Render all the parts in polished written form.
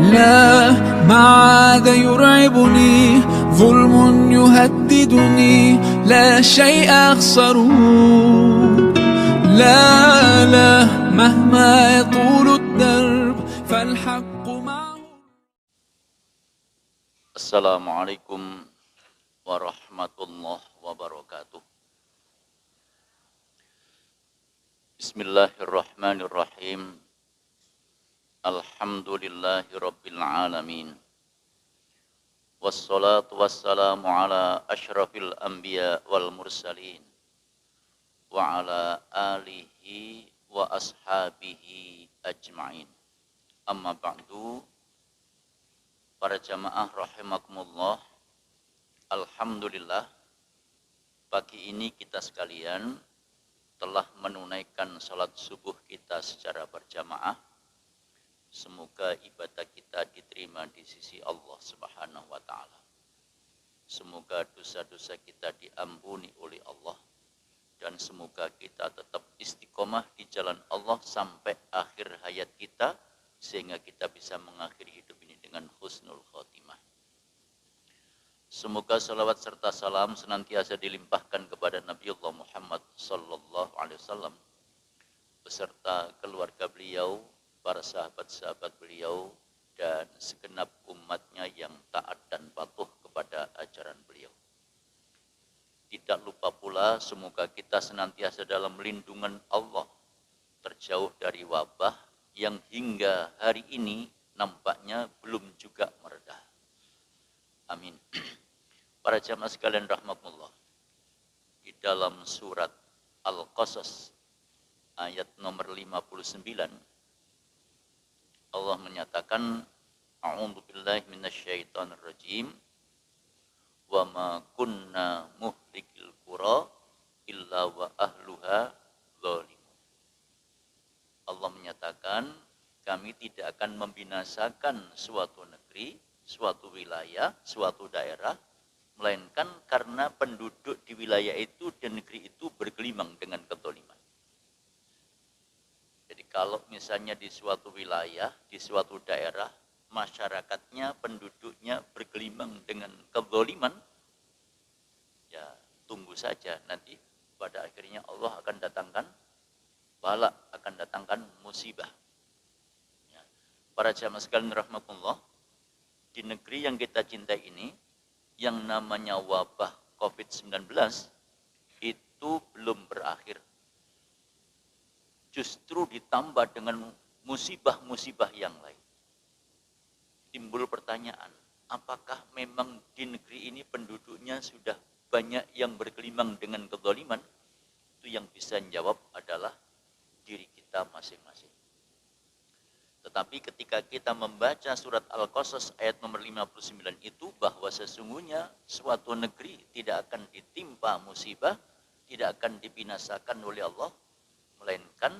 لا ما عاد يرعبني ظلم يهددني لا شيء أخسره لا لا مهما يطول الدرب فالحق معه. Assalamualaikum warahmatullahi wabarakatuh. Bismillahirrahmanirrahim. Alhamdulillahi rabbil alamin. Wassalatu wassalamu ala asyrafil anbiya wal mursalin wa ala alihi wa ashabihi ajma'in. Amma ba'du. Para jamaah rahimakumullah. Alhamdulillah, pagi ini kita sekalian telah menunaikan salat subuh kita secara berjamaah. Semoga ibadah kita diterima di sisi Allah Subhanahu wa taala. Semoga dosa-dosa kita diampuni oleh Allah dan semoga kita tetap istiqomah di jalan Allah sampai akhir hayat kita sehingga kita bisa mengakhiri hidup ini dengan husnul khotimah. Semoga salawat serta salam senantiasa dilimpahkan kepada Nabiullah Muhammad sallallahu alaihi wasallam beserta keluarga beliau, para sahabat-sahabat beliau, dan segenap umatnya yang taat dan patuh kepada ajaran beliau. Tidak lupa pula semoga kita senantiasa dalam lindungan Allah, terjauh dari wabah yang hingga hari ini nampaknya belum juga mereda. Amin. Para jamaah sekalian rahmatullah, di dalam surat Al-Qasas ayat nomor 59, Allah menyatakan, A'udzu billahi minasyaitonir rajim, wa ma kunna muhlikil qura illa wa ahluha zalimun. Allah menyatakan, kami tidak akan membinasakan suatu negeri, suatu wilayah, suatu daerah, melainkan karena penduduk di wilayah itu dan negeri itu bergelimang dengan kezaliman. Jadi kalau misalnya di suatu wilayah, di suatu daerah, masyarakatnya, penduduknya bergelimang dengan kezaliman, ya tunggu saja nanti pada akhirnya Allah akan datangkan bala, akan datangkan musibah. Ya. Para jamaah sekalian rahmatullah, di negeri yang kita cintai ini, yang namanya wabah COVID-19 itu belum berakhir. Justru ditambah dengan musibah-musibah yang lain. Timbul pertanyaan, apakah memang di negeri ini penduduknya sudah banyak yang bergelimang dengan kezaliman? Itu yang bisa menjawab adalah diri kita masing-masing. Tetapi ketika kita membaca surat Al-Qasas ayat nomor 59 itu, bahwa sesungguhnya suatu negeri tidak akan ditimpa musibah, tidak akan dibinasakan oleh Allah, melainkan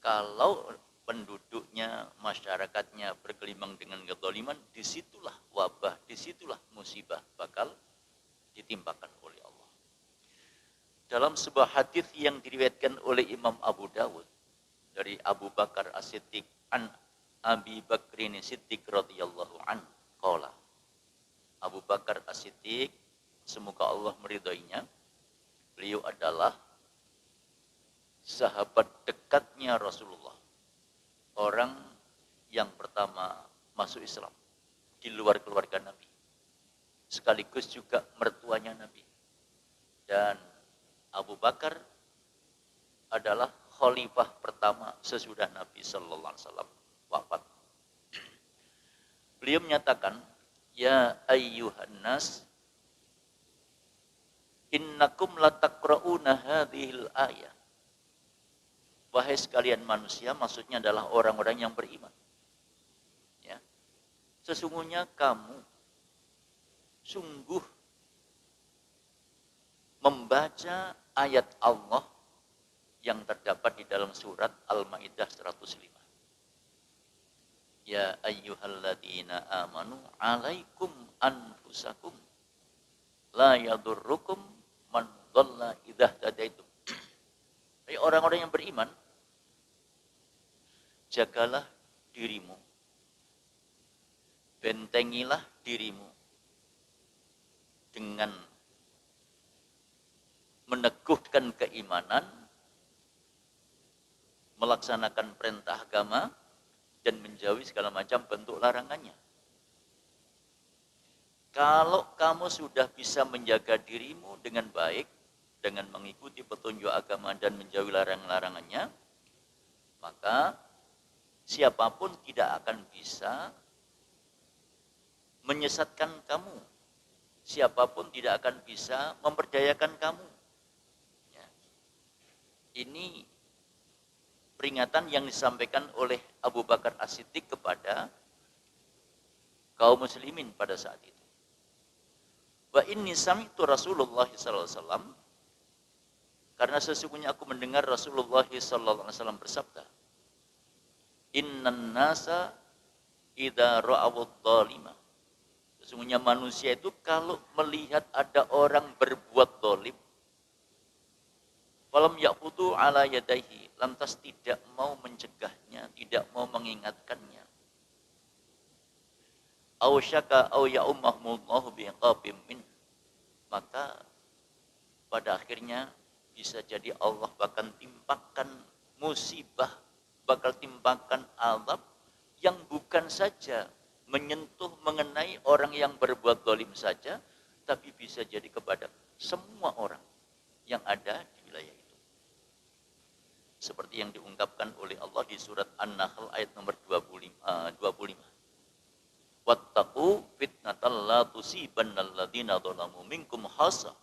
kalau penduduknya, masyarakatnya bergelimang dengan kezaliman, disitulah wabah, disitulah musibah bakal ditimpakan oleh Allah. Dalam sebuah hadis yang diriwayatkan oleh Imam Abu Dawud dari Abu Bakar As-Siddiq an Abi Bakrin Siddiq radhiyallahu an qala, Abu Bakar As-Siddiq, semoga Allah meridhoinya, beliau adalah sahabat dekatnya Rasulullah, orang yang pertama masuk Islam di luar keluarga Nabi, sekaligus juga mertuanya Nabi. Dan Abu Bakar adalah khalifah pertama sesudah Nabi sallallahu alaihi wasallam wafat. Beliau menyatakan, ya ayyuhan nas, innakum lataqra'una hadhil ayah. Wahai sekalian manusia, maksudnya adalah orang-orang yang beriman. Ya. Sesungguhnya kamu sungguh membaca ayat Allah yang terdapat di dalam surat Al-Maidah 105. Ya ayyuhalladzina amanu alaikum anfusakum la yadurrukum man dhalla idza tadaitum. Hai orang-orang yang beriman, jagalah dirimu bentengilah dirimu dengan meneguhkan keimanan, melaksanakan perintah agama, dan menjauhi segala macam bentuk larangannya. Kalau kamu sudah bisa menjaga dirimu dengan baik, dengan mengikuti petunjuk agama dan menjauhi larangan-larangannya, maka siapapun tidak akan bisa menyesatkan kamu. Siapapun tidak akan bisa memperdayakan kamu. Ya. Ini peringatan yang disampaikan oleh Abu Bakar As-Siddiq kepada kaum muslimin pada saat itu. Wa inni sami'tu Rasulullah sallallahu alaihi wasallam, karena sesungguhnya aku mendengar Rasulullah sallallahu alaihi wasallam bersabda, innan nasa idza ra'awud dhalima, sesungguhnya manusia itu kalau melihat ada orang berbuat zalim, falam yaqutu ala yadayhi, lantas tidak mau mencegahnya, tidak mau mengingatkannya, aw syaka aw ya'ummahumullahu bi'iqabim min, maka pada akhirnya bisa jadi Allah bahkan timpakan musibah, bakal timpakan azab yang bukan saja menyentuh mengenai orang yang berbuat zalim saja, tapi bisa jadi kepada semua orang yang ada di wilayah itu. Seperti yang diungkapkan oleh Allah di surat An-Nahl ayat nomor 25. Wattaqu fitnatal la tusibannal ladzina dzalamu minkum khassa.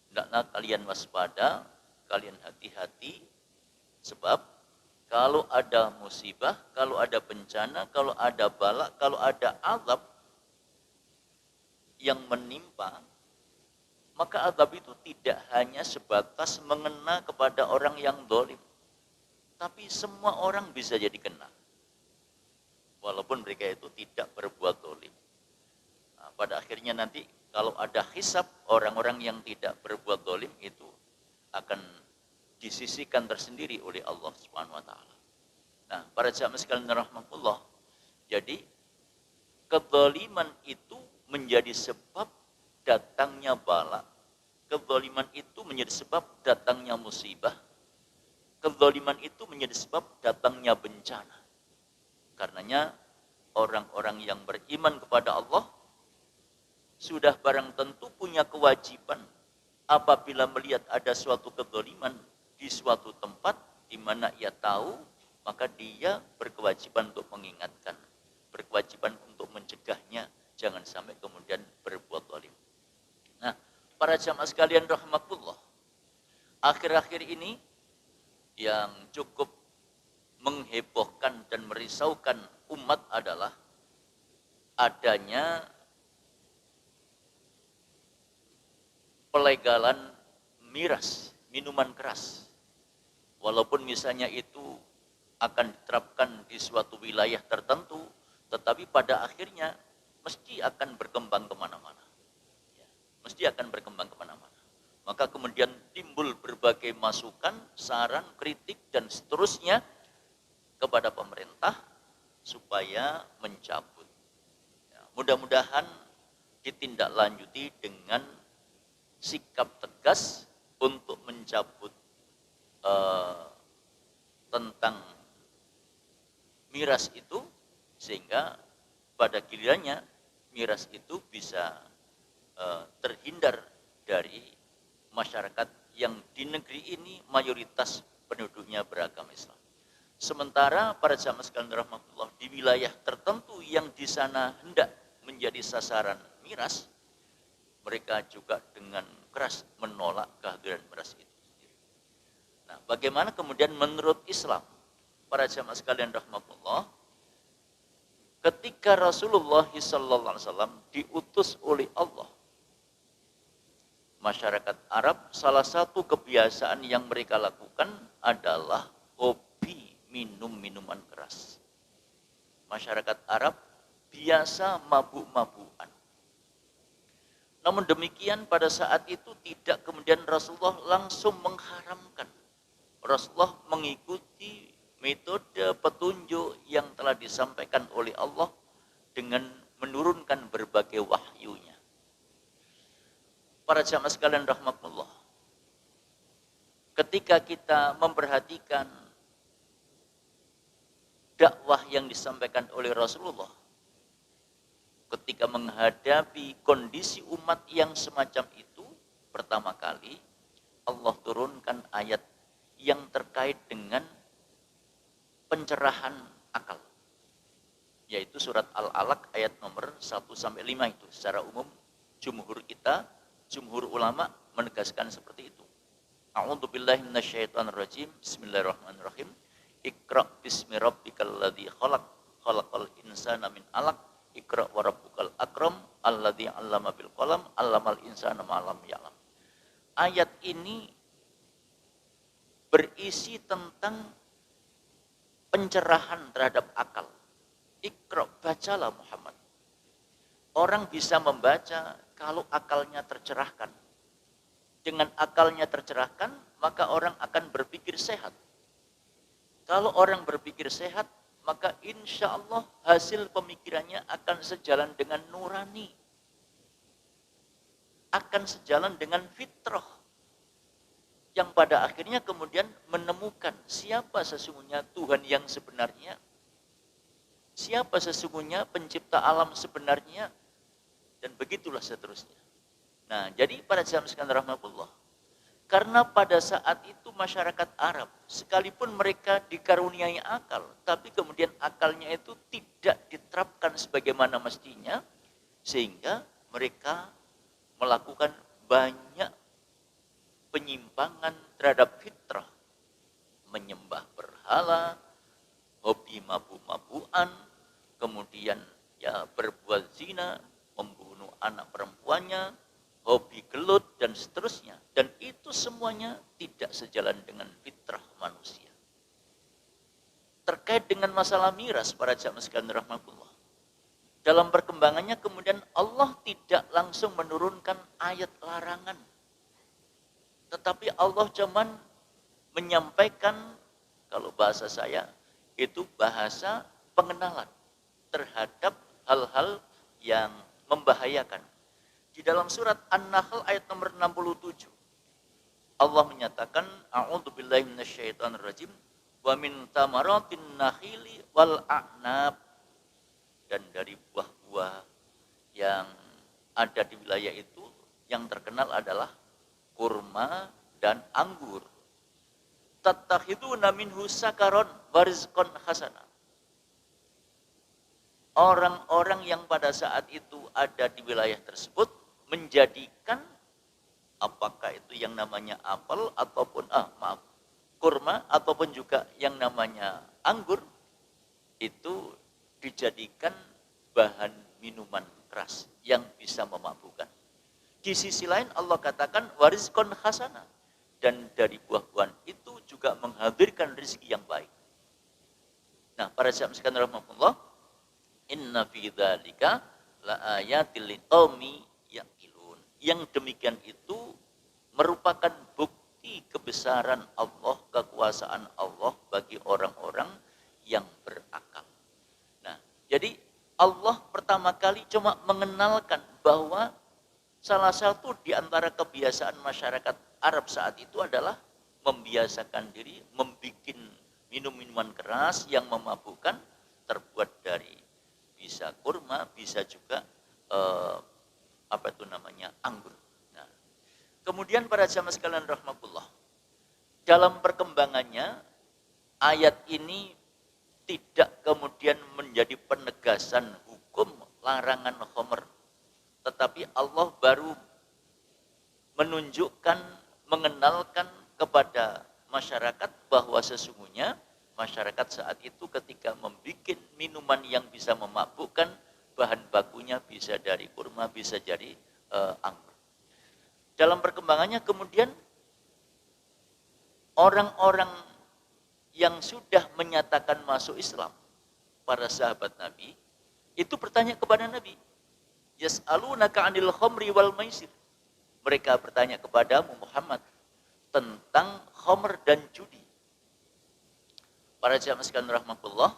Hendaklah kalian waspada, kalian hati-hati, sebab kalau ada musibah, kalau ada bencana, kalau ada bala, kalau ada azab yang menimpa, maka azab itu tidak hanya sebatas mengena kepada orang yang zalim, tapi semua orang bisa jadi kena, walaupun mereka itu tidak berbuat zalim. Nah, pada akhirnya nanti kalau ada hisab, orang-orang yang tidak berbuat zalim itu akan disisihkan tersendiri oleh Allah Subhanahu wa taala. Nah, para jamaah sekalian rahmatullah, jadi kezaliman itu menjadi sebab datangnya bala. Kezaliman itu menjadi sebab datangnya musibah. Kezaliman itu menjadi sebab datangnya bencana. Karenanya orang-orang yang beriman kepada Allah sudah barang tentu punya kewajiban apabila melihat ada suatu kezaliman di suatu tempat di mana ia tahu, maka dia berkewajiban untuk mengingatkan, berkewajiban untuk mencegahnya, jangan sampai kemudian berbuat zalim. Nah, para jamaah sekalian rahmatullah, akhir-akhir ini yang cukup menghebohkan dan merisaukan umat adalah adanya pelegalan miras, minuman keras. Walaupun misalnya itu akan diterapkan di suatu wilayah tertentu, tetapi pada akhirnya mesti akan berkembang kemana-mana. Ya, mesti akan berkembang kemana-mana. Maka kemudian timbul berbagai masukan, saran, kritik, dan seterusnya kepada pemerintah supaya mencabut. Ya, mudah-mudahan ditindaklanjuti dengan sikap tegas untuk mencabut tentang miras itu, sehingga pada gilirannya miras itu bisa terhindar dari masyarakat yang di negeri ini mayoritas penduduknya beragama Islam. Sementara para jamaah sekalian rahmatullah, di wilayah tertentu yang di sana hendak menjadi sasaran miras, mereka juga dengan keras menolak kehadiran miras itu. Nah, bagaimana kemudian menurut Islam, para jamaah sekalian rahmatullah, ketika Rasulullah SAW diutus oleh Allah, masyarakat Arab salah satu kebiasaan yang mereka lakukan adalah hobi minum minuman keras. Masyarakat Arab biasa mabuk-mabukan. Namun demikian pada saat itu tidak kemudian Rasulullah langsung mengharamkan. Rasulullah mengikuti metode petunjuk yang telah disampaikan oleh Allah dengan menurunkan berbagai wahyunya. Para jamaah sekalian rahmatullah, ketika kita memperhatikan dakwah yang disampaikan oleh Rasulullah, ketika menghadapi kondisi umat yang semacam itu, pertama kali Allah turunkan ayat yang terkait dengan pencerahan akal, yaitu surat Al-Alaq ayat nomor 1-5 itu. Secara umum jumhur ulama menegaskan seperti itu. A'udzubillahi minasyaitonirrajim. Bismillahirrahmanirrahim. Iqra bismi rabbikal ladzi khalaq, khalaqal insana min 'alaq, iqra wa rabbukal akram, alladzi 'allama bil qalam, 'allamal insana ma lam ya'lam. Ayat ini berisi tentang pencerahan terhadap akal. Iqra, bacalah Muhammad. Orang bisa membaca kalau akalnya tercerahkan. Dengan akalnya tercerahkan, maka orang akan berpikir sehat. Kalau orang berpikir sehat, maka insya Allah hasil pemikirannya akan sejalan dengan nurani. Akan sejalan dengan fitrah. Yang pada akhirnya kemudian menemukan siapa sesungguhnya Tuhan yang sebenarnya, siapa sesungguhnya pencipta alam sebenarnya, dan begitulah seterusnya. Nah, jadi pada jamaah sekalian rahmatullah, karena pada saat itu masyarakat Arab, sekalipun mereka dikaruniai akal, tapi kemudian akalnya itu tidak diterapkan sebagaimana mestinya, sehingga mereka melakukan banyak penyimpangan terhadap fitrah, menyembah berhala, hobi mabu-mabuan, kemudian ya berbuat zina, membunuh anak perempuannya, hobi gelut dan seterusnya. Dan itu semuanya tidak sejalan dengan fitrah manusia. Terkait dengan masalah miras, para jamaah sekalian rahmatullah, dalam perkembangannya kemudian Allah tidak langsung menurunkan ayat larangan, tetapi Allah cuman menyampaikan, kalau bahasa saya itu bahasa pengenalan terhadap hal-hal yang membahayakan. Di dalam surat An-Nahl ayat nomor 67, Allah menyatakan, a'udzubillahi minasyaitonirrajim, wa min tamaratin nakhili wal a'nab, dan dari buah-buah yang ada di wilayah itu yang terkenal adalah kurma dan anggur. Tattakhiduna minhu sakaron wa rizqan hasana. Orang-orang yang pada saat itu ada di wilayah tersebut menjadikan, apakah itu yang namanya apel ataupun kurma ataupun juga yang namanya anggur, itu dijadikan bahan minuman keras yang bisa memabukkan. Di sisi lain Allah katakan warizqan hasana, dan dari buah-buahan itu juga menghadirkan rezeki yang baik. Nah, para jamaah sekalian rahmatullah, inna fi dzalika laayatil liqaumi yaqilun. Yang demikian itu merupakan bukti kebesaran Allah, kekuasaan Allah bagi orang-orang yang berakal. Nah, jadi Allah pertama kali cuma mengenalkan bahwa salah satu di antara kebiasaan masyarakat Arab saat itu adalah membiasakan diri membuat minum-minuman keras yang memabukkan, terbuat dari bisa kurma, bisa juga anggur. Nah, kemudian para jamaah sekalian rahmatullah, dalam perkembangannya ayat ini tidak kemudian menjadi penegasan hukum larangan khamr, tetapi Allah baru menunjukkan, mengenalkan kepada masyarakat bahwa sesungguhnya masyarakat saat itu ketika membuat minuman yang bisa memabukkan, bahan bakunya bisa dari kurma, bisa dari anggur. Dalam perkembangannya kemudian orang-orang yang sudah menyatakan masuk Islam, para sahabat Nabi, itu bertanya kepada Nabi, yas'alunaka 'anil khamri wal maisir. Mereka bertanya kepadamu Muhammad tentang khamr dan judi. Para jamaah sekalian rahmatullah,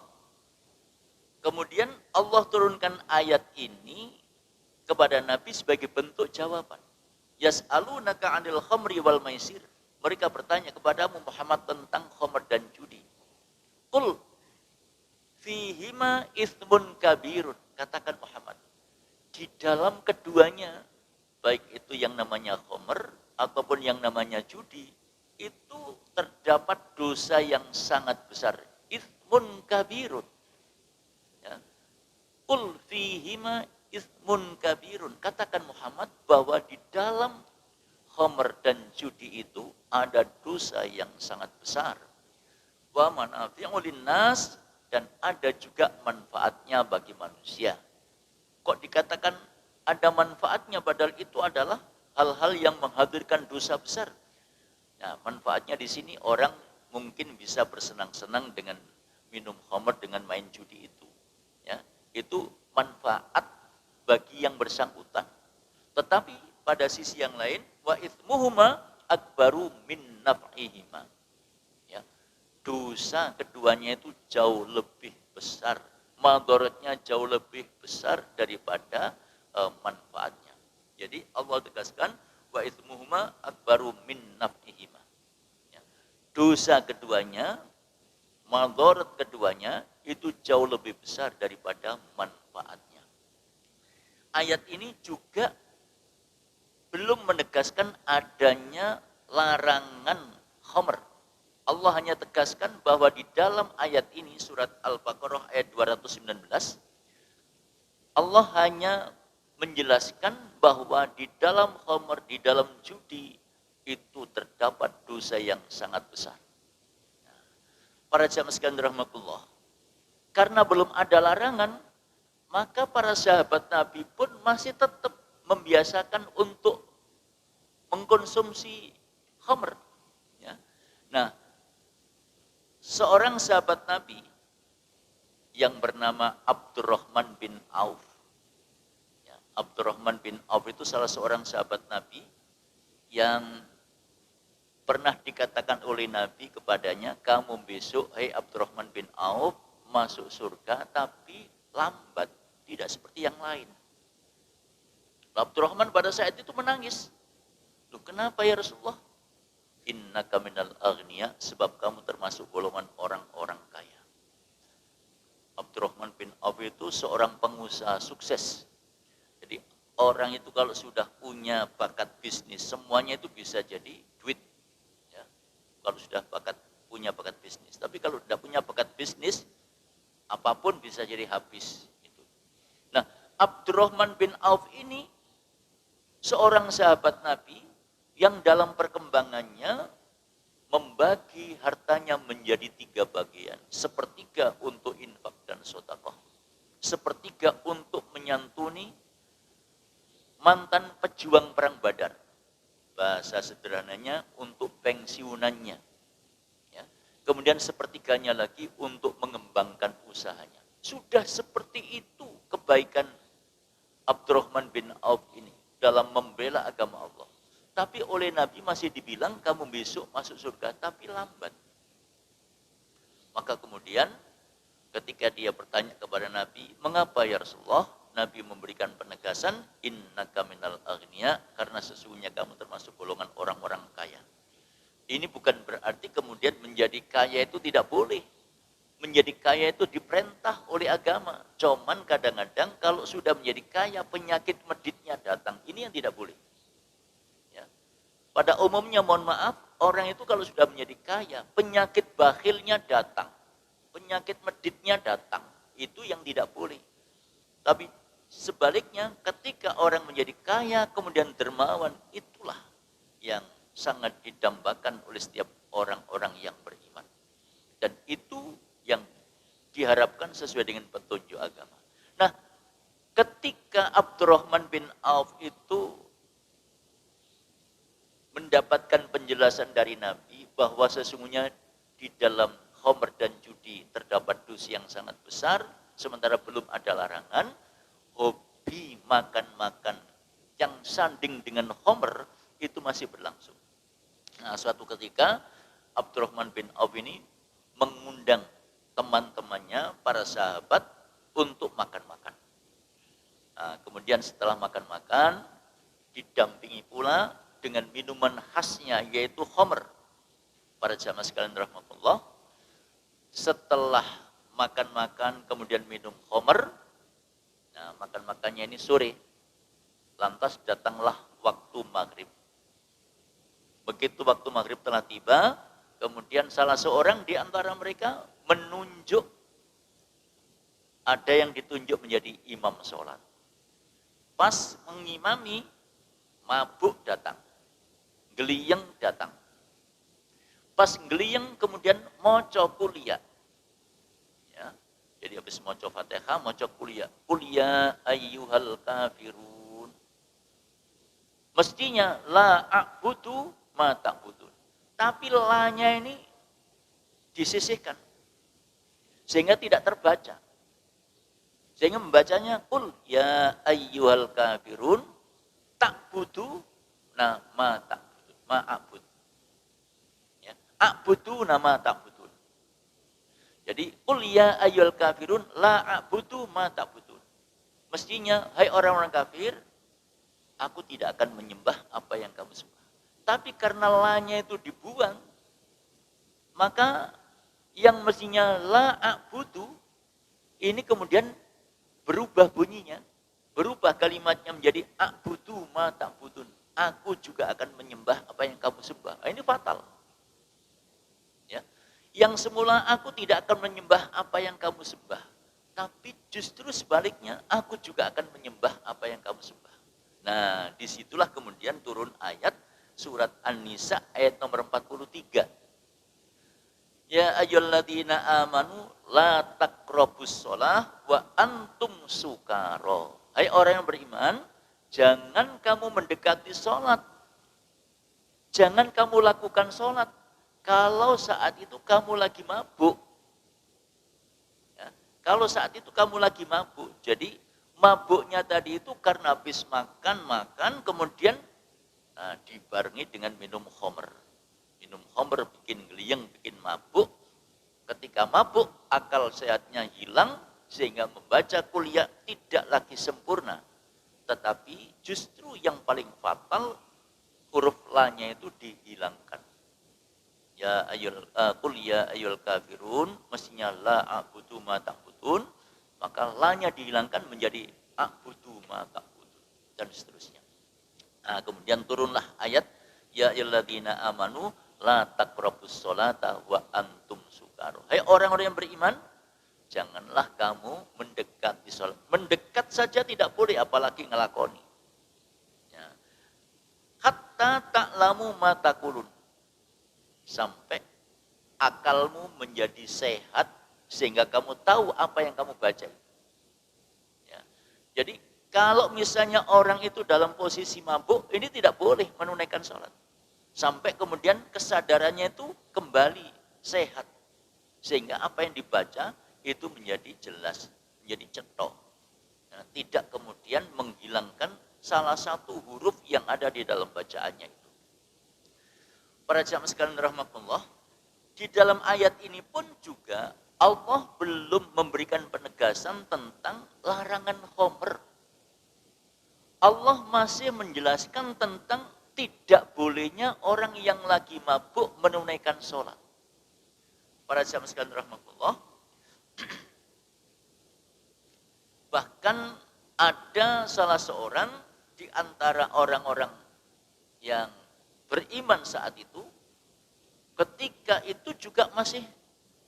Kemudian Allah turunkan ayat ini kepada Nabi sebagai bentuk jawaban. Yas'alunaka 'anil khamri wal maisir. Mereka bertanya kepadamu Muhammad tentang khamr dan judi. Qul fihima itsmun kabirun. Katakan Muhammad, di dalam keduanya, baik itu yang namanya khamr ataupun yang namanya judi, itu terdapat dosa yang sangat besar. Itsmun kabirun. Ya. Qul fihima itsmun kabirun. Katakan Muhammad bahwa di dalam khamr dan judi itu ada dosa yang sangat besar. Wa manafi'u linnas, dan ada juga manfaatnya bagi manusia. Kok dikatakan ada manfaatnya padahal itu adalah hal-hal yang menghadirkan dosa besar. Nah, manfaatnya di sini orang mungkin bisa bersenang-senang dengan minum khamr, dengan main judi itu. Ya, itu manfaat bagi yang bersangkutan. Tetapi pada sisi yang lain, wa itsmuhuma akbaru min naf'ihima. Ya, dosa keduanya itu jauh lebih besar, madaratnya jauh lebih besar daripada manfaatnya. Jadi Allah tegaskan wa itsmuhuma akbaru min naf'ihima. Ya, dosa keduanya, madarat keduanya itu jauh lebih besar daripada manfaatnya. Ayat ini juga belum menegaskan adanya larangan khamr. Allah hanya tegaskan bahwa di dalam ayat ini, surat Al-Baqarah ayat 219, Allah hanya menjelaskan bahwa di dalam khamr, di dalam judi, itu terdapat dosa yang sangat besar. Para jamaah sekalian rahmatullah, karena belum ada larangan, maka para sahabat Nabi pun masih tetap membiasakan untuk mengkonsumsi khamr. Ya. Nah, seorang sahabat Nabi yang bernama Abdurrahman bin Auf. Ya, Abdurrahman bin Auf itu salah seorang sahabat Nabi yang pernah dikatakan oleh Nabi kepadanya, kamu besok, hai Abdurrahman bin Auf, masuk surga tapi lambat, tidak seperti yang lain. Abdurrahman pada saat itu menangis. Loh, kenapa ya Rasulullah? Innaka minal aghniya, sebab kamu termasuk golongan orang-orang kaya. Abdurrahman bin Auf itu seorang pengusaha sukses. Jadi orang itu kalau sudah punya bakat bisnis, semuanya itu bisa jadi duit. Ya. Kalau sudah punya bakat bisnis. Tapi kalau sudah punya bakat bisnis, apapun bisa jadi habis. Nah, Abdurrahman bin Auf ini seorang sahabat Nabi yang dalam perkembangannya membagi hartanya menjadi 3 bagian. Sepertiga untuk infak dan sedekah. Sepertiga untuk menyantuni mantan pejuang perang Badar. Bahasa sederhananya untuk pensiunannya. Ya. Kemudian sepertiganya lagi untuk mengembangkan usahanya. Sudah seperti itu kebaikan Abdurrahman bin Auf ini dalam membela agama Allah. Tapi oleh Nabi masih dibilang kamu besok masuk surga, tapi lambat. Maka kemudian ketika dia bertanya kepada Nabi, mengapa ya Rasulullah? Nabi memberikan penegasan, innaka minal aghniya, karena sesungguhnya kamu termasuk golongan orang-orang kaya. Ini bukan berarti kemudian menjadi kaya itu tidak boleh. Menjadi kaya itu diperintah oleh agama. Cuman kadang-kadang kalau sudah menjadi kaya, penyakit meditnya datang. Ini yang tidak boleh. Ya. Pada umumnya, mohon maaf, orang itu kalau sudah menjadi kaya, penyakit bakhilnya datang. Penyakit meditnya datang. Itu yang tidak boleh. Tapi sebaliknya, ketika orang menjadi kaya, kemudian dermawan, itulah yang sangat didambakan oleh setiap orang-orang yang beriman. Dan itu yang diharapkan sesuai dengan petunjuk agama. Nah, ketika Abdurrahman bin Auf itu mendapatkan penjelasan dari Nabi bahwa sesungguhnya di dalam khamr dan judi terdapat dosa yang sangat besar, sementara belum ada larangan, hobi makan-makan yang sanding dengan khamr itu masih berlangsung. Nah, suatu ketika Abdurrahman bin Auf ini mengundang teman-temannya, para sahabat, untuk makan-makan. Nah, kemudian setelah makan-makan, didampingi pula dengan minuman khasnya, yaitu khamr. Para jamaah sekalian rahmatullah, setelah makan-makan kemudian minum khamr, nah makan-makannya ini sore, lantas datanglah waktu maghrib. Begitu waktu maghrib telah tiba, kemudian salah seorang di antara mereka menunjuk, ada yang ditunjuk menjadi imam sholat. Pas mengimami, mabuk datang, geliyeng datang. Pas geliyeng kemudian moco kuliah. Ya, jadi habis moco Fatihah, moco kuliah. Kuliah ayyuhal kafirun. Mestinya la a'budu ma ta'budun. Tapi la-nya ini disisihkan sehingga tidak terbaca. Sehingga membacanya kul ya ayyuhal kafirun ta'budu nama ta'budun. Ma'abud. Ya, a'budu nama ta'budun. Jadi kul ya ayyuhal kafirun la a'budu ma ta'budun. Mestinya hai orang-orang kafir, aku tidak akan menyembah apa yang kamu sembah. Tapi karena la-nya itu dibuang, maka yang mestinya la a'budu ini kemudian berubah bunyinya, berubah kalimatnya menjadi a'budu ma ta'budun. Aku juga akan menyembah apa yang kamu sembah. Nah, ini fatal. Ya. Yang semula aku tidak akan menyembah apa yang kamu sembah, tapi justru sebaliknya aku juga akan menyembah apa yang kamu sembah. Nah, disitulah kemudian turun ayat surat An-Nisa ayat nomor 43. Ya ayyuhalladzina amanu la taqrabus shalah wa antum sukara. Hai orang yang beriman, jangan kamu mendekati sholat. Jangan kamu lakukan sholat kalau saat itu kamu lagi mabuk. Ya, kalau saat itu kamu lagi mabuk. Jadi mabuknya tadi itu karena habis makan kemudian dibarengi dengan minum khamr. Minum khamr bikin geliyeng, bikin mabuk. Ketika mabuk, akal sehatnya hilang, sehingga membaca kuliah tidak lagi sempurna. Tetapi justru yang paling fatal, huruf la-nya itu dihilangkan. Ya ayyul kuliah ayyul kafirun, mestinya la a'budu ma ta'budun, maka la-nya dihilangkan menjadi a'budu ma ta'budun, dan seterusnya. Nah, kemudian turunlah ayat ya ayyuhalladzina amanu la taqrabus sholata wa antum sukara. Hai orang-orang yang beriman, janganlah kamu mendekati sholat. Mendekat saja tidak boleh, apalagi ngelakoni. Ya. Hatta ta'lamu ma taqulun. Sampai akalmu menjadi sehat sehingga kamu tahu apa yang kamu baca. Ya. Jadi kalau misalnya orang itu dalam posisi mabuk, ini tidak boleh menunaikan sholat. Sampai kemudian kesadarannya itu kembali sehat. Sehingga apa yang dibaca itu menjadi jelas, menjadi cetok. Nah, tidak kemudian menghilangkan salah satu huruf yang ada di dalam bacaannya itu. Para jamaah sekalian rahmatullah, di dalam ayat ini pun juga Allah belum memberikan penegasan tentang larangan khamr. Allah masih menjelaskan tentang tidak bolehnya orang yang lagi mabuk menunaikan sholat. Para jamaah sekalian rahmatullah, bahkan ada salah seorang di antara orang-orang yang beriman saat itu, ketika itu juga masih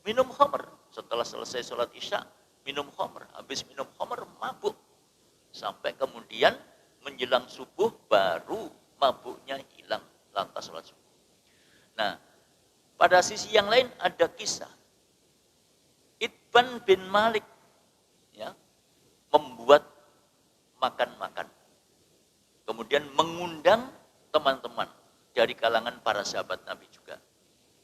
minum khamr. Setelah selesai sholat isya, minum khamr. Habis minum khamr, mabuk. Sampai kemudian menjelang subuh baru mabuknya hilang, lantas sholat subuh. Nah, pada sisi yang lain ada kisah Itban bin Malik, ya, membuat makan-makan, kemudian mengundang teman-teman dari kalangan para sahabat Nabi juga.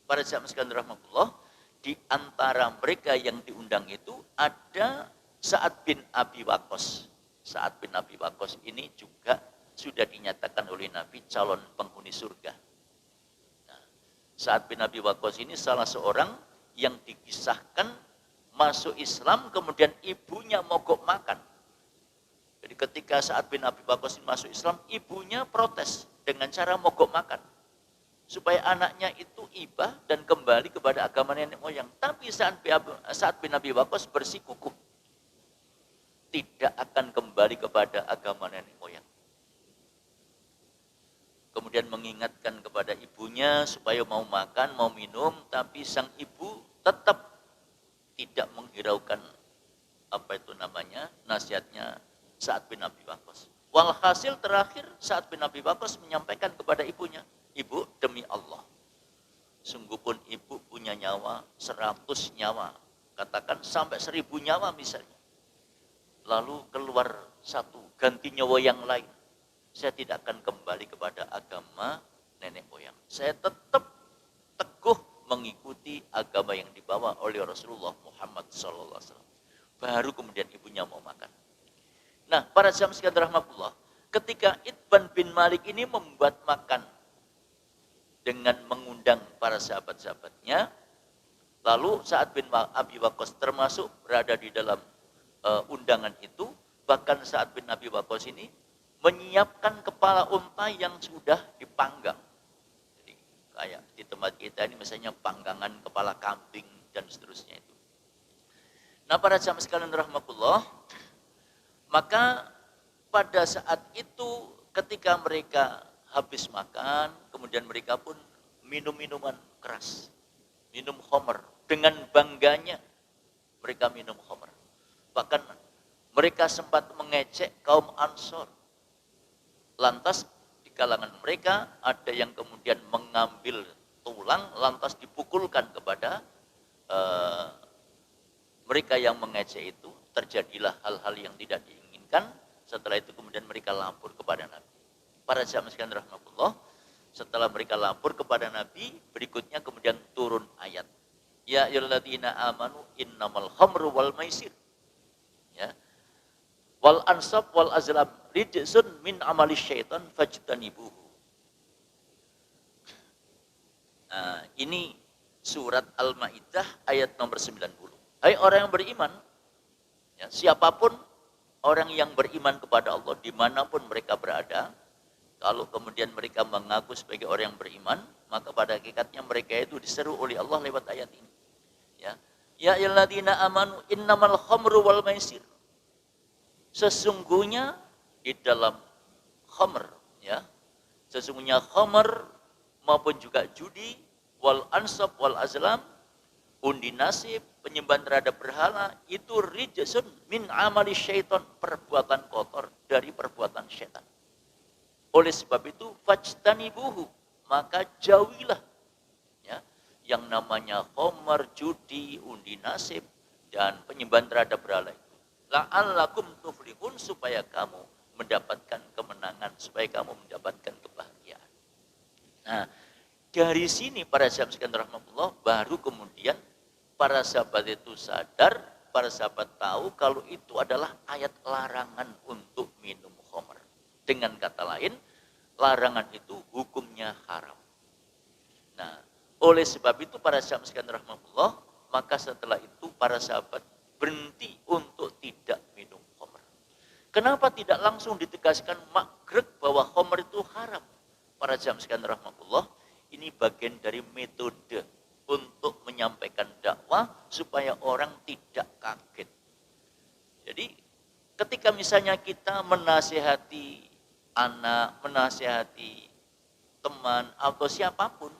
Para sahabat sekalian rahmatullah, di antara mereka yang diundang itu ada Sa'ad bin Abi Waqqas. Sa'ad bin Abi Waqqas ini juga sudah dinyatakan oleh Nabi calon penghuni surga. Nah, Sa'ad bin Abi Waqqas ini salah seorang yang dikisahkan masuk Islam, kemudian ibunya mogok makan. Jadi ketika Sa'ad bin Abi Waqqas masuk Islam, ibunya protes dengan cara mogok makan. Supaya anaknya itu ibah dan kembali kepada agama nenek moyang. Tapi Sa'ad bin Abi Waqqas bersikukuh. Tidak akan kembali kepada agama nenek moyang. Kemudian mengingatkan kepada ibunya supaya mau makan, mau minum, tapi sang ibu tetap tidak menghiraukan nasihatnya Sa'ad bin Abi Waqqas. Walhasil terakhir Sa'ad bin Abi Waqqas menyampaikan kepada ibunya, "Ibu, demi Allah, sungguh pun ibu punya nyawa 100 nyawa, katakan sampai 1000 nyawa misalnya. Lalu keluar satu, ganti nyawa yang lain. Saya tidak akan kembali kepada agama nenek moyang. Saya tetap teguh mengikuti agama yang dibawa oleh Rasulullah Muhammad SAW." Baru kemudian ibunya mau makan. Nah, para jamaah sekalian rahmatullah, ketika Itban bin Malik ini membuat makan dengan mengundang para sahabat-sahabatnya, lalu Sa'ad bin Abi Waqqas termasuk berada di dalam undangan itu, bahkan Sa'ad bin Abi Waqqas ini menyiapkan kepala unta yang sudah dipanggang. Jadi kayak di tempat kita ini misalnya panggangan kepala kambing dan seterusnya itu. Nah, para jamaah sekalian rahmatullah, maka pada saat itu ketika mereka habis makan, kemudian mereka pun minum minuman keras, minum khamr. Dengan bangganya mereka minum khamr. Bahkan mereka sempat mengejek kaum Ansor. Lantas di kalangan mereka ada yang kemudian mengambil tulang, lantas dipukulkan kepada mereka yang mengejek itu. Terjadilah hal-hal yang tidak diinginkan. Setelah itu kemudian mereka lapor kepada Nabi. Para jamaah sekalian rahmatullah, setelah mereka lapor kepada Nabi, berikutnya kemudian turun ayat. Ya ayyuhalladzina amanu innamal khamru wal maisir. Ya. Wal ansab wal azlam rijsun min amali syaitan fajtanibuhu. Nah, ini surat Al-Maidah ayat nomor 90. Hai orang yang beriman, ya, siapapun orang yang beriman kepada Allah dimanapun mereka berada, kalau kemudian mereka mengaku sebagai orang yang beriman, maka pada hakikatnya mereka itu diseru oleh Allah lewat ayat ini. Ya ayyuhalladzina amanu innamal khamru wal maisir. Sesungguhnya di dalam khamr, ya, sesungguhnya khamr maupun juga judi, wal ansab wal azlam, undi nasib, penyembahan terhadap berhala, itu rijsun min amali syaitan, perbuatan kotor dari perbuatan syaitan. Oleh sebab itu fajtanibuhu, maka jauhilah, ya, yang namanya khamr, judi, undi nasib dan penyembahan terhadap berhala itu. La'allakum tuflihun, supaya kamu mendapatkan kemenangan, supaya kamu mendapatkan kebahagiaan. Nah, dari sini para sahabat sekalian rahmatullah, baru kemudian para sahabat itu sadar, para sahabat tahu kalau itu adalah ayat larangan untuk minum khamr. Dengan kata lain, larangan itu hukumnya haram. Nah, oleh sebab itu para sahabat sekalian rahmatullah, maka setelah itu para sahabat berhenti untuk tidak minum khamr. Kenapa tidak langsung ditegaskan makrek bahwa khamr itu haram? Para sahabat sekalian rahmatullah, ini bagian dari metode untuk menyampaikan dakwah supaya orang tidak kaget. Jadi ketika misalnya kita menasihati anak, menasihati teman atau siapapun,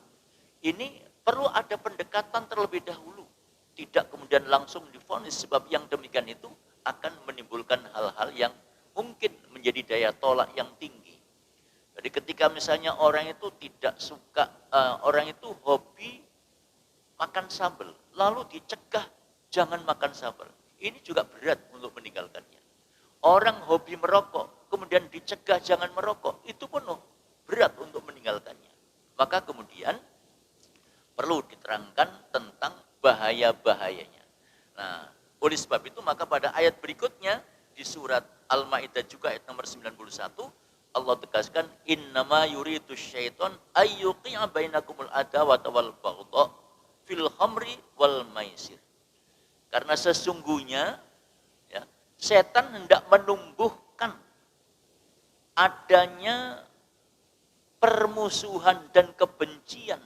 ini perlu ada pendekatan terlebih dahulu. Tidak kemudian langsung divonis, sebab yang demikian itu akan menimbulkan hal-hal yang mungkin menjadi daya tolak yang tinggi. Jadi ketika misalnya orang itu tidak suka, orang itu hobi makan sambal, lalu dicegah jangan makan sambal, ini juga berat untuk meninggalkannya. Orang hobi merokok, kemudian dicegah jangan merokok, itu pun berat untuk meninggalkannya. Maka kemudian perlu diterangkan tentang bahaya-bahayanya. Nah, oleh sebab itu maka pada ayat berikutnya di surat Al-Maidah juga ayat nomor 91, Allah tegaskan innama yuridu syaiton ayyuqi'a bainakumul adawata wal baghdha fil khamri wal maisir. Karena sesungguhnya ya, setan hendak menumbuhkan adanya permusuhan dan kebencian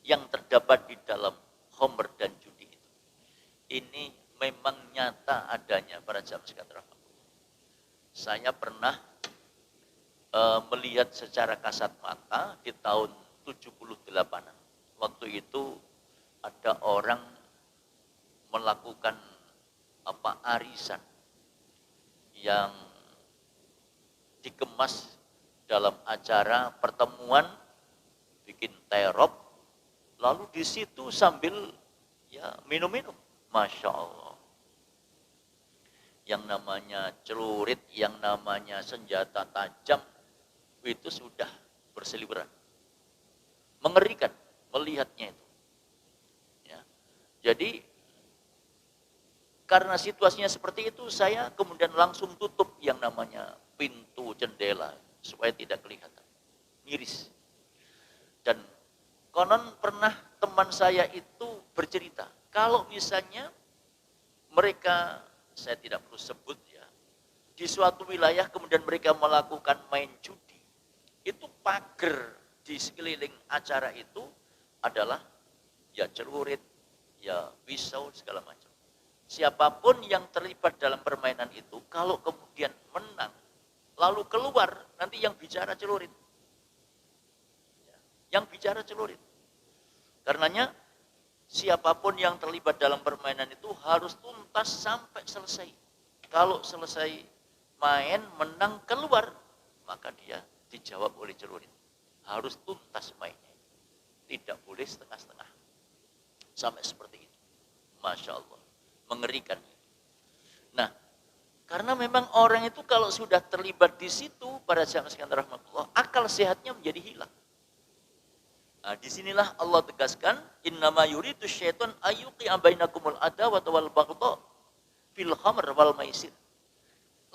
yang terdapat di dalam khamr dan judi itu. Ini memang nyata adanya para jamaah sekalian. Saya pernah melihat secara kasat mata di tahun 78-an. Waktu itu ada orang melakukan arisan yang dikemas dalam acara pertemuan, bikin terop, lalu di situ sambil ya minum-minum, masya Allah. Yang namanya celurit, yang namanya senjata tajam, itu sudah berseliweran. Mengerikan melihatnya itu. Ya. Jadi karena situasinya seperti itu, saya kemudian langsung tutup yang namanya pintu jendela supaya tidak kelihatan. Miris. Dan konon pernah teman saya itu bercerita, kalau misalnya mereka, saya tidak perlu sebut ya, di suatu wilayah kemudian mereka melakukan main judi, itu pagar di sekeliling acara itu adalah ya celurit, ya pisau, segala macam. Siapapun yang terlibat dalam permainan itu, kalau kemudian menang, lalu keluar, nanti yang bicara celurit. Yang bicara celurit. Karenanya, siapapun yang terlibat dalam permainan itu harus tuntas sampai selesai. Kalau selesai main, menang, keluar, maka dia dijawab oleh celurit. Harus tuntas mainnya. Tidak boleh setengah-setengah. Sampai seperti itu. Masya Allah. Mengerikan. Nah, karena memang orang itu kalau sudah terlibat di situ, para jamaah sekalian rahmatullah, akal sehatnya menjadi hilang. Nah, disinilah Allah tegaskan, innama yuridu syaitan ayyuqi'a bainakumul adawata wal baghdha fil khamr wal maisir.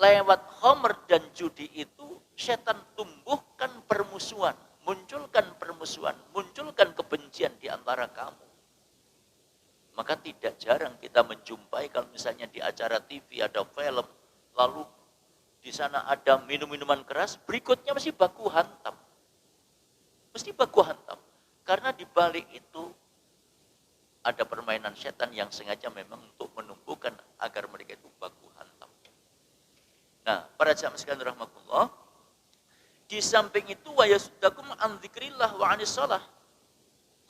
Lewat khamr dan judi itu, syaitan tumbuhkan permusuhan, munculkan kebencian di antara kamu. Maka tidak jarang kita menjumpai kalau misalnya di acara TV ada film, lalu di sana ada minum-minuman keras, berikutnya mesti baku hantam. Mesti baku hantam. Karena di balik itu ada permainan setan yang sengaja memang untuk menumbuhkan agar mereka itu baku hantam. Nah, para jamaah sekalian rahmatullah, di samping itu wa yasuddakum an dzikrillah wa anis shalah.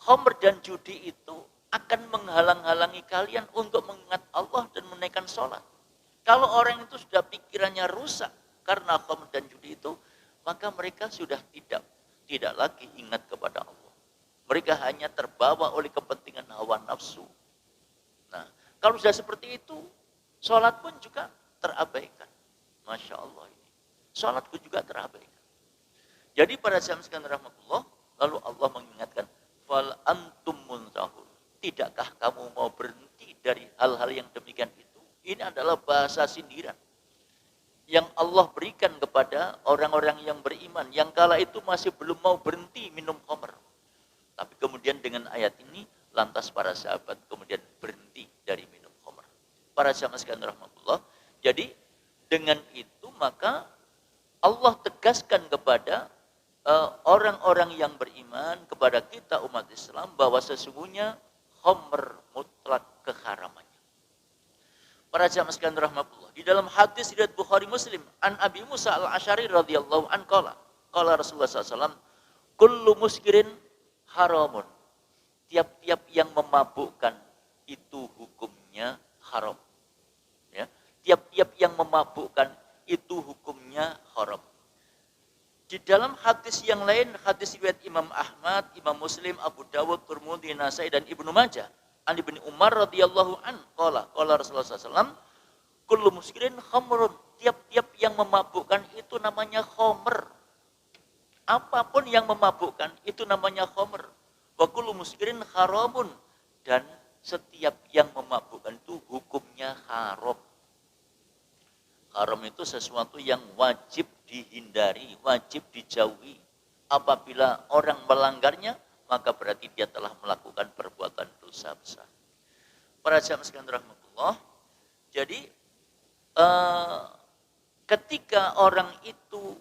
Khamr dan judi itu akan menghalang-halangi kalian untuk mengingat Allah dan menaikkan sholat. Kalau orang itu sudah pikirannya rusak karena khamr dan judi itu, maka mereka sudah tidak lagi ingat kepada Allah. Mereka hanya terbawa oleh kepentingan hawa nafsu. Nah, kalau sudah seperti itu, sholat pun juga terabaikan. Masya Allah ini. Sholat pun juga terabaikan. Jadi pada jamaah sekalian rahmatullah, lalu Allah mengingatkan, fal antum muntahun. Tidakkah kamu mau berhenti dari hal-hal yang demikian itu? Ini adalah bahasa sindiran yang Allah berikan kepada orang-orang yang beriman, yang kala itu masih belum mau berhenti minum khamr. Tapi kemudian dengan ayat ini, lantas para sahabat kemudian berhenti dari minum khamr. Para jamaah sekalian rahmatullah, jadi dengan itu maka Allah tegaskan kepada orang-orang yang beriman, kepada kita umat Islam, bahwa sesungguhnya khamr mutlak keharamannya. Para jamaah sekalian rahmatullah, di dalam hadis riwayat Bukhari Muslim, an Abi Musa al-Asy'ari radhiyallahu an qala Rasulullah SAW, kullu muskirin haramun. Tiap-tiap yang memabukkan itu hukumnya haram. Ya, tiap-tiap yang memabukkan itu hukumnya haram. Di dalam hadis yang lain, hadis riwayat Imam Ahmad, Imam Muslim, Abu Dawud, Tirmidzi, Nasai dan Ibnu Majah, an Ibnu Umar radhiyallahu an qala Rasulullah SAW, kullu muskirin khamrun. Tiap-tiap yang memabukkan itu namanya khamr. Apapun yang memabukkan itu namanya khamr. Wa kullu muskirin haramun, dan setiap yang memabukkan itu hukumnya haram. Haram itu sesuatu yang wajib dihindari, wajib dijauhi. Apabila orang melanggarnya, maka berarti dia telah melakukan perbuatan dosa besar. Para jamaah sekalian rahmatullah, rahimakumullah. Jadi ketika orang itu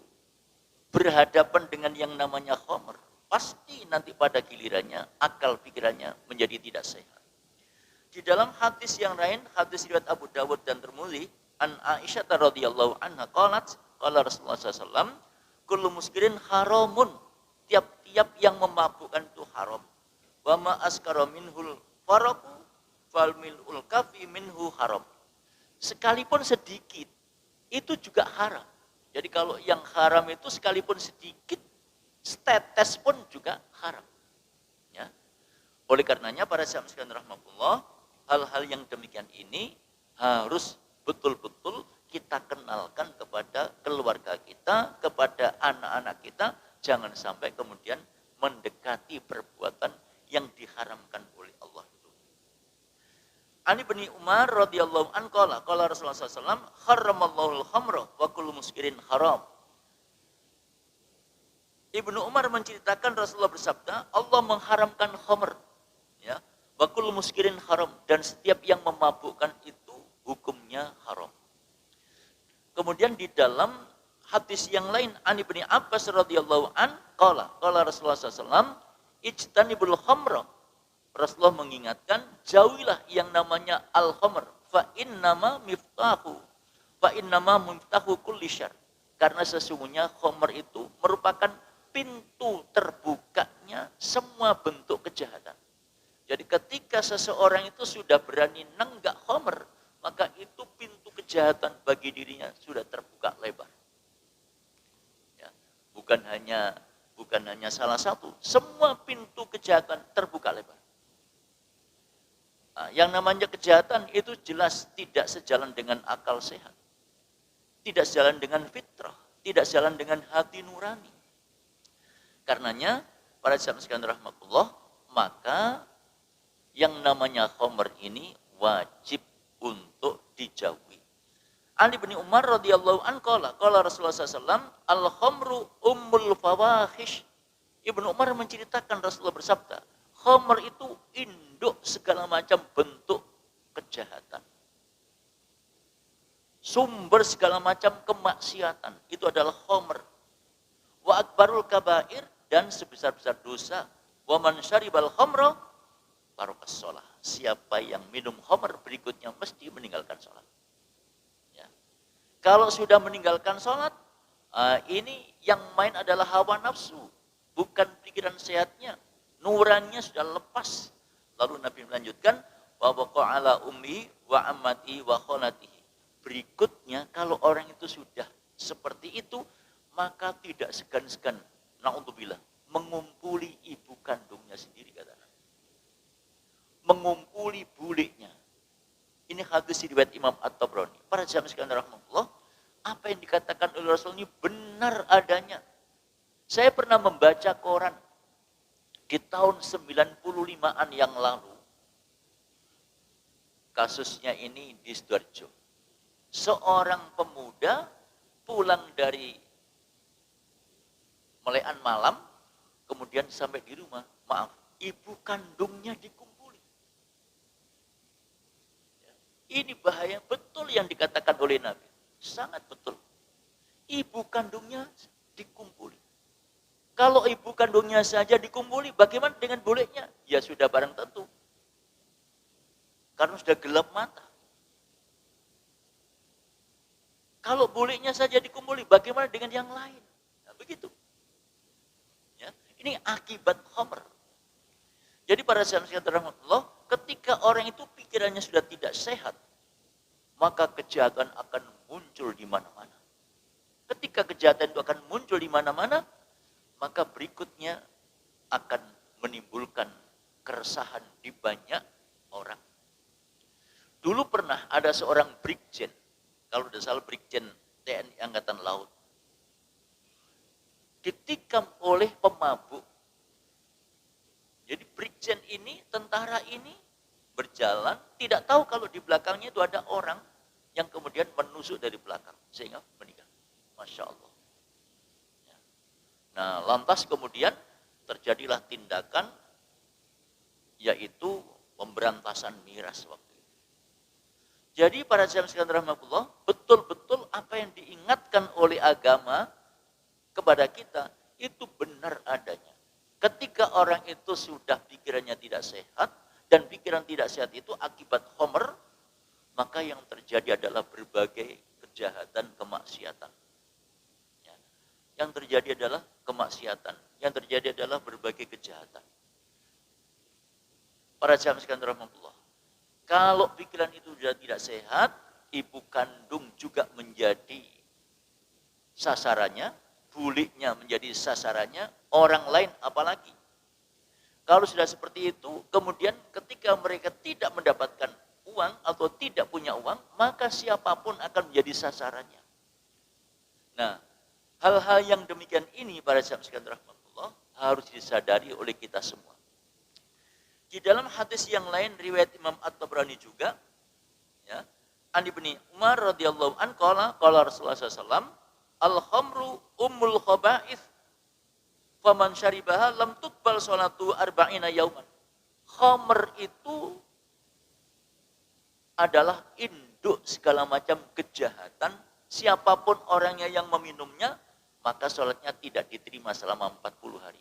berhadapan dengan yang namanya khamr, pasti nanti pada gilirannya akal pikirannya menjadi tidak sehat. Di dalam hadis yang lain, hadis riwayat Abu Dawud dan Tirmidzi, an Aisyah radhiyallahu anha qalat, qala Rasulullah SAW, kullu muskirin haramun, tiap-tiap yang memabukkan itu haram. Wa ma askara minhul faraku fal milul kafi minhu haram. Sekalipun sedikit itu juga haram. Jadi kalau yang haram itu sekalipun sedikit, setetes pun juga haram. Ya. Oleh karenanya para sahabat sekalian rahmatullah, hal-hal yang demikian ini harus betul-betul kita kenalkan kepada keluarga kita, kepada anak-anak kita, jangan sampai kemudian mendekati perbuatan yang diharamkan oleh Allah itu. Ani bin Umar radhiyallahu anhu qala Rasulullah SAW, haramallahu al-khamra wa kullu muskirin haram. Ibnu Umar menceritakan Rasulullah bersabda, Allah mengharamkan khamr, ya, wa kullu muskirin haram, dan setiap yang memabukkan itu hukumnya haram. Kemudian di dalam hadis yang lain, Ani bin Abbas radhiyallahu an qala Rasulullah SAW, ijtanibul khamra. Rasulullah mengingatkan, jauhilah yang namanya al-khamr, fa innama miftahu kulli syarr. Karena sesungguhnya khamr itu merupakan pintu terbukanya semua bentuk kejahatan. Jadi ketika seseorang itu sudah berani nenggak khamr, maka itu pintu kejahatan bagi dirinya sudah terbuka lebar. Ya, bukan hanya salah satu, semua pintu kejahatan terbuka lebar. Nah, yang namanya kejahatan itu jelas tidak sejalan dengan akal sehat, tidak sejalan dengan fitrah, tidak sejalan dengan hati nurani. Karenanya para jamaah sekalian rahmatullah, maka yang namanya khamr ini wajib untuk dijauhi. Ali bin Umar radhiyallahu anhu qala Rasulullah SAW, al-khamru ummul fawahish. Ibnu Umar menceritakan Rasulullah bersabda, khamr itu induk segala macam bentuk kejahatan. Sumber segala macam kemaksiatan itu adalah khamr. Wa akbarul kabair, dan sebesar-besar dosa. Wa man syaribal khamra tarokas shalah. Siapa yang minum khamr berikutnya mesti meninggalkan sholat. Ya. Kalau sudah meninggalkan sholat, ini yang main adalah hawa nafsu, bukan pikiran sehatnya. Nurannya sudah lepas. Lalu Nabi melanjutkan, wa waqa ala ummi wa ammati wa kholatihi. Berikutnya kalau orang itu sudah seperti itu, maka tidak segan-segan, na'udzubillah, mengumpuli ibu kandungnya sendiri, kata Nabi. Mengumpuli buliknya. Ini hadis riwayat Imam At-Tabrani. Para jamaah sekalian rahmatullah, apa yang dikatakan oleh Rasul ini benar adanya. Saya pernah membaca koran di tahun 95-an yang lalu. Kasusnya ini di Sidoarjo. Seorang pemuda pulang dari melekan malam, kemudian sampai di rumah, maaf, ibu kandungnya dikumpuli. Ini bahaya betul yang dikatakan oleh Nabi. Sangat betul. Ibu kandungnya dikumpuli. Kalau ibu kandungnya saja dikumpuli, bagaimana dengan buliknya? Ya sudah barang tentu. Karena sudah gelap mata. Kalau buliknya saja dikumpuli, bagaimana dengan yang lain? Nah, begitu. Ya, ini akibat khamr. Jadi para sahabat sekalian rahmatullah, ketika orang itu pikirannya sudah tidak sehat, maka kejahatan akan muncul di mana-mana. Ketika kejahatan itu akan muncul di mana-mana, maka berikutnya akan menimbulkan keresahan di banyak orang. Dulu pernah ada seorang brigjen, kalau tidak salah brigjen TNI Angkatan Laut, ditikam oleh pemabuk. Jadi brigjen ini, tentara ini berjalan, tidak tahu kalau di belakangnya itu ada orang yang kemudian menusuk dari belakang, sehingga meninggal. Masya Allah. Nah, lantas kemudian terjadilah tindakan, yaitu pemberantasan miras waktu itu. Jadi para jamaah sekalian rahmatullah, betul-betul apa yang diingatkan oleh agama kepada kita itu benar adanya. Ketika orang itu sudah pikirannya tidak sehat, dan pikiran tidak sehat itu akibat homer, maka yang terjadi adalah berbagai kejahatan, kemaksiatan. Ya. Yang terjadi adalah kemaksiatan, yang terjadi adalah berbagai kejahatan. Para jamaah sekalian rahmatullah, kalau pikiran itu sudah tidak sehat, ibu kandung juga menjadi sasarannya, buliknya menjadi sasarannya, orang lain apalagi. Kalau sudah seperti itu, kemudian ketika mereka tidak mendapatkan uang atau tidak punya uang, maka siapapun akan menjadi sasarannya. Nah, hal-hal yang demikian ini para jamaah sekalian rahmatullah harus disadari oleh kita semua. Di dalam hadis yang lain riwayat Imam At-Tabrani juga, ya, an Ibnu Umar radhiyallahu an qala Rasulullah sallallahu al-khamru ummul khaba'ith faman syaribaha lam tuqbal salatu arba'ina yauman. Khamr itu adalah induk segala macam kejahatan. Siapapun orangnya yang meminumnya, maka sholatnya tidak diterima selama 40 hari.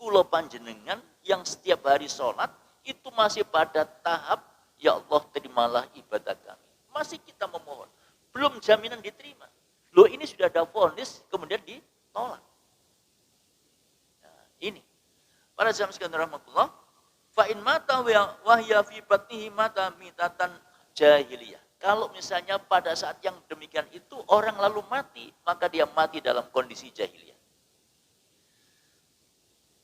Kulo panjenengan yang setiap hari sholat itu masih pada tahap ya Allah terimalah ibadah kami. Masih kita memohon, belum jaminan diterima. Loh ini sudah ada vonis kemudian ditolak. Nah, ini para jamaah sekalian rahmatullah, fa in mata wa hiya fi batnihi mata mitatan jahiliyah. Kalau misalnya pada saat yang demikian itu orang lalu mati, maka dia mati dalam kondisi jahiliyah.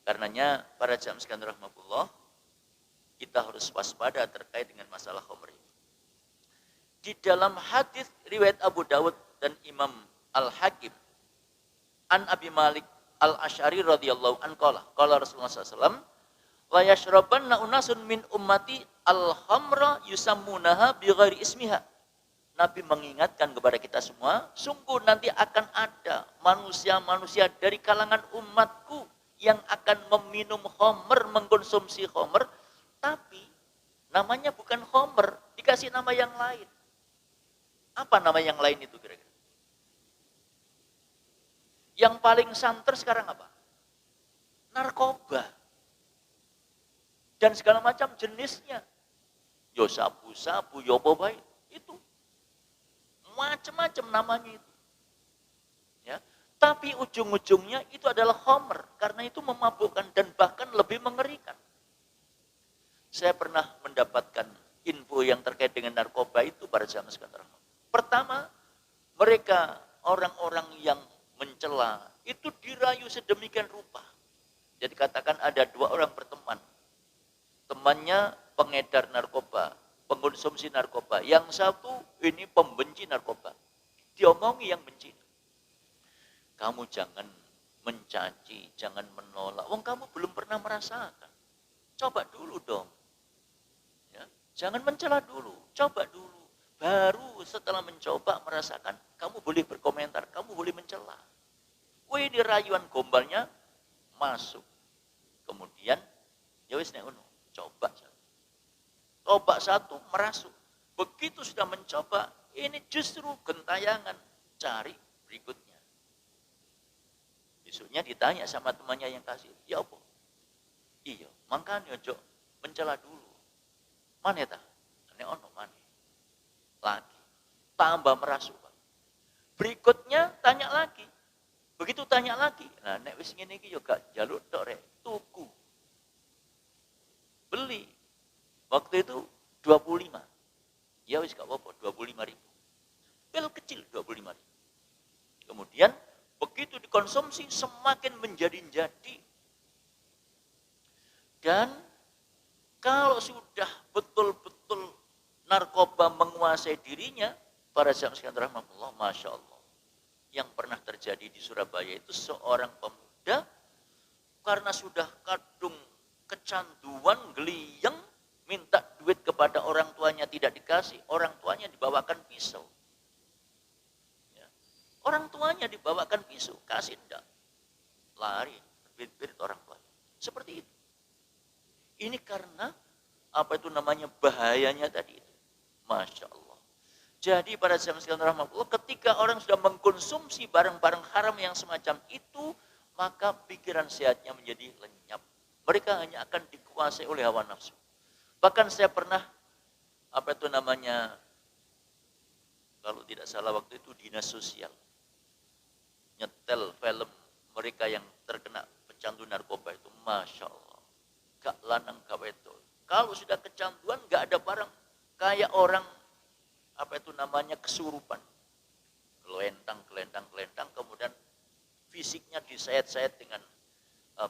Karenanya para jamaah sekalian rahmatullah, kita harus waspada terkait dengan masalah khamr ini. Di dalam hadis riwayat Abu Dawud dan Imam Al-Hakim an Abi Malik Al-Asy'ari radhiyallahu an qala Rasulullah sallallahu la yashrabanna unasun min ummati al-khamra yusammunaha bighairi ismiha. Nabi mengingatkan kepada kita semua, sungguh nanti akan ada manusia-manusia dari kalangan umatku yang akan meminum khamr, mengkonsumsi khamr, tapi namanya bukan khamr, dikasih nama yang lain. Apa nama yang lain itu kira-kira? Yang paling santer sekarang apa? Narkoba. Dan segala macam jenisnya. Yo sabu-sabu, yo apa baik. Itu. Macam-macam namanya itu. Ya. Tapi ujung-ujungnya itu adalah khamr. Karena itu memabukkan dan bahkan lebih mengerikan. Saya pernah mendapatkan info yang terkait dengan narkoba itu pada zaman sekarang. Pertama, mereka orang-orang yang mencela itu dirayu sedemikian rupa. Jadi katakan ada 2 orang berteman. Temannya pengedar narkoba, pengkonsumsi narkoba. Yang satu ini pembenci narkoba. Diomongi yang benci. Kamu jangan mencaci, jangan menolak. Wong kamu belum pernah merasakan. Coba dulu dong. Ya, jangan mencela dulu, coba dulu. Baru setelah mencoba merasakan, kamu boleh berkomentar, kamu boleh mencela. Wih, ini rayuan gombalnya masuk. Kemudian, ya wis nek ngono, coba satu. Coba satu merasuk. Begitu sudah mencoba, ini justru gentayangan, cari berikutnya. Besoknya ditanya sama temannya yang kasih, ya apa? Iya, makanya ojo mencela dulu. Mana ta? Nek ono mana? Lagi. Tambah merasuk. Berikutnya tanya lagi. Begitu tanya lagi, nah nek wis ngene iki yo gak njaluk tok rek, tuku. Beli. Waktu itu 25. Ya wis gak apa-apa, 25.000. Pil kecil 25.000. Kemudian begitu dikonsumsi semakin menjadi-jadi. Dan kalau sudah betul-betul narkoba menguasai dirinya, para jamaah sekalian rahmatullah, masya Allah. Yang pernah terjadi di Surabaya itu seorang pemuda karena sudah kadung kecanduan, geliyeng, minta duit kepada orang tuanya tidak dikasih, orang tuanya dibawakan pisau. Ya. Orang tuanya dibawakan pisau, kasih enggak. Lari, berit-berit orang tuanya. Seperti itu. Ini karena apa itu namanya bahayanya tadi itu. Masya Allah. Jadi pada zaman sekarang rahmatullah, ketika orang sudah mengkonsumsi barang-barang haram yang semacam itu, maka pikiran sehatnya menjadi lenyap. Mereka hanya akan dikuasai oleh hawa nafsu. Bahkan saya pernah, kalau tidak salah waktu itu dinas sosial, nyetel film mereka yang terkena pecandu narkoba itu, Masya Allah, gak lanang gak wedok. Kalau sudah kecanduan gak ada barang, kayak orang kesurupan, kelentang, kemudian fisiknya disayat-sayat dengan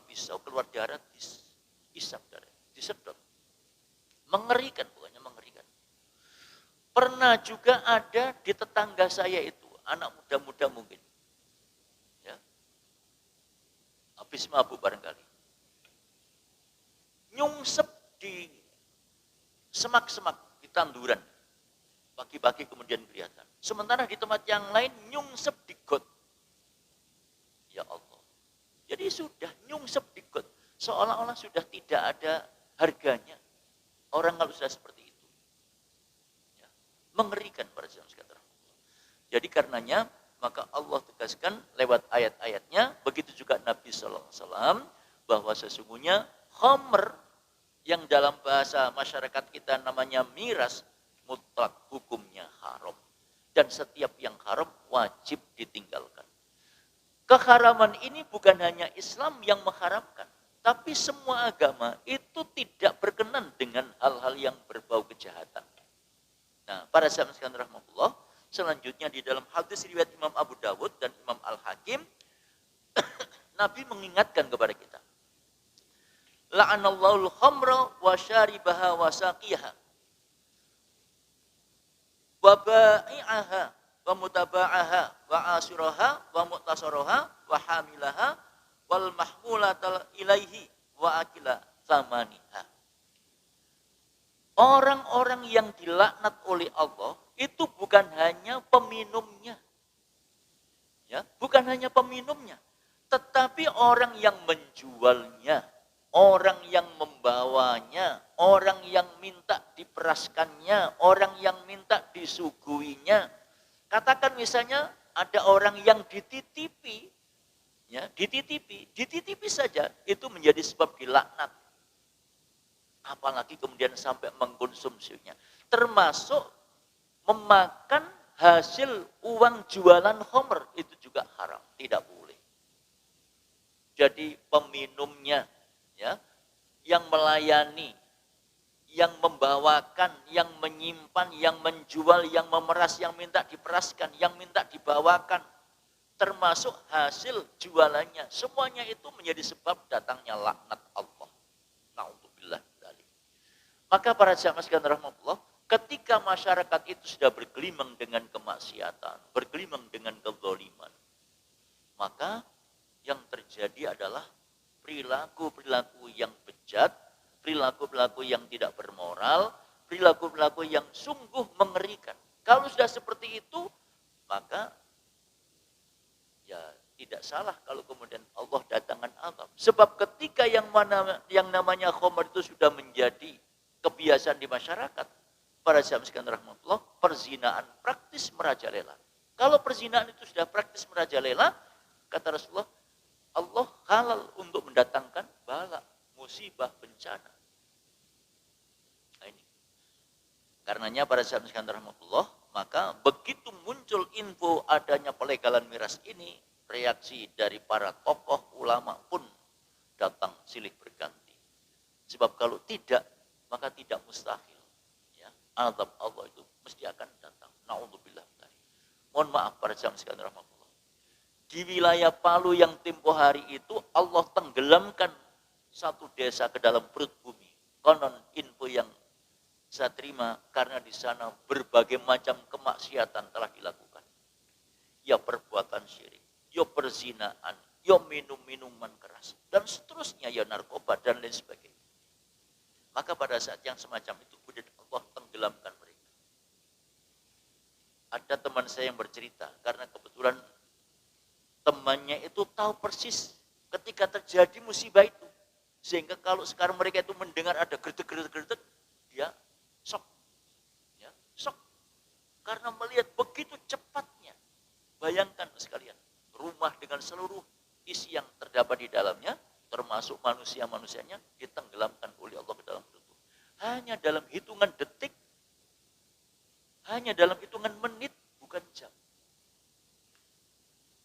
pisau, keluar darah, diisap darah, disedot. Mengerikan, bukannya mengerikan. Pernah juga ada di tetangga saya itu, anak muda-muda mungkin, ya, habis mabuk barangkali, nyungsep di semak-semak, di tanduran, pagi-pagi kemudian kelihatan. Sementara di tempat yang lain nyungsep di got. Ya Allah. Jadi sudah nyungsep di got. Seolah-olah sudah tidak ada harganya. Orang kalau sudah seperti itu. Ya. Mengerikan para jemaah sekalian. Jadi karenanya maka Allah tegaskan lewat ayat-ayatnya, begitu juga Nabi SAW, bahwa sesungguhnya khamr yang dalam bahasa masyarakat kita namanya miras, mutlak hukumnya haram. Dan setiap yang haram wajib ditinggalkan. Keharaman ini bukan hanya Islam yang mengharamkan, tapi semua agama itu tidak berkenan dengan hal-hal yang berbau kejahatan. Nah, para sahabat sekalian rahmatullah, selanjutnya di dalam hadis riwayat Imam Abu Dawud dan Imam Al-Hakim, Nabi mengingatkan kepada kita, la'anallahu al-khamra wa syaribaha wa saqiyaha wa ba'i'aha wa mutaba'aha wa asiraha wa mu'tasaraha wa hamilaha wal mahmulatal ilaihi wa akila thamaniha. Orang-orang yang dilaknat oleh Allah itu bukan hanya peminumnya. Ya, bukan hanya peminumnya, tetapi orang yang menjualnya, orang yang membawanya, orang yang minta diperaskannya, orang yang minta disuguhinya. Katakan misalnya ada orang yang dititipi, ya, dititipi saja itu menjadi sebab dilaknat. Apalagi kemudian sampai mengkonsumsinya, termasuk memakan hasil uang jualan khamr itu juga haram, tidak boleh. Jadi peminumnya, ya, yang melayani, yang membawakan, yang menyimpan, yang menjual, yang memeras, yang minta diperaskan, yang minta dibawakan, termasuk hasil jualannya, semuanya itu menjadi sebab datangnya laknat Allah. Na'udzubillah dzalik. Maka para jamaah sekalian rahmatullah, ketika masyarakat itu sudah bergelimang dengan kemaksiatan, bergelimang dengan kezaliman, maka yang terjadi adalah perilaku-perilaku yang bejat, perilaku-perilaku yang tidak bermoral, perilaku-perilaku yang sungguh mengerikan. Kalau sudah seperti itu, maka ya tidak salah kalau kemudian Allah datangkan azab. Sebab ketika yang namanya khamr itu sudah menjadi kebiasaan di masyarakat, para jamaah sekalian rahmatullah, perzinaan praktis merajalela. Kalau perzinaan itu sudah praktis merajalela, kata Rasulullah, Allah halal untuk mendatangkan bala, musibah, bencana. Nah ini. Karenanya para sahabat sekalian rahmatullah, maka begitu muncul info adanya pelegalan miras ini, reaksi dari para tokoh ulama pun datang silih berganti. Sebab kalau tidak, maka tidak mustahil. Ya, azab Allah itu mesti akan datang. Na'udzubillah. Mohon maaf para sahabat sekalian rahmatullah. Di wilayah Palu yang tempo hari itu Allah tenggelamkan satu desa ke dalam perut bumi. Konon info yang saya terima, karena di sana berbagai macam kemaksiatan telah dilakukan. Ya perbuatan syirik, ya perzinaan, ya minum-minuman keras, dan seterusnya, ya narkoba dan lain sebagainya. Maka pada saat yang semacam itu kemudian Allah tenggelamkan mereka. Ada teman saya yang bercerita, karena kebetulan temannya itu tahu persis ketika terjadi musibah itu. Sehingga kalau sekarang mereka itu mendengar ada gertek-gertek, dia shock. Ya, shock. Karena melihat begitu cepatnya. Bayangkan sekalian, rumah dengan seluruh isi yang terdapat di dalamnya, termasuk manusia-manusianya, ditenggelamkan oleh Allah ke dalam perut bumi. Hanya dalam hitungan detik, hanya dalam hitungan menit, bukan jam.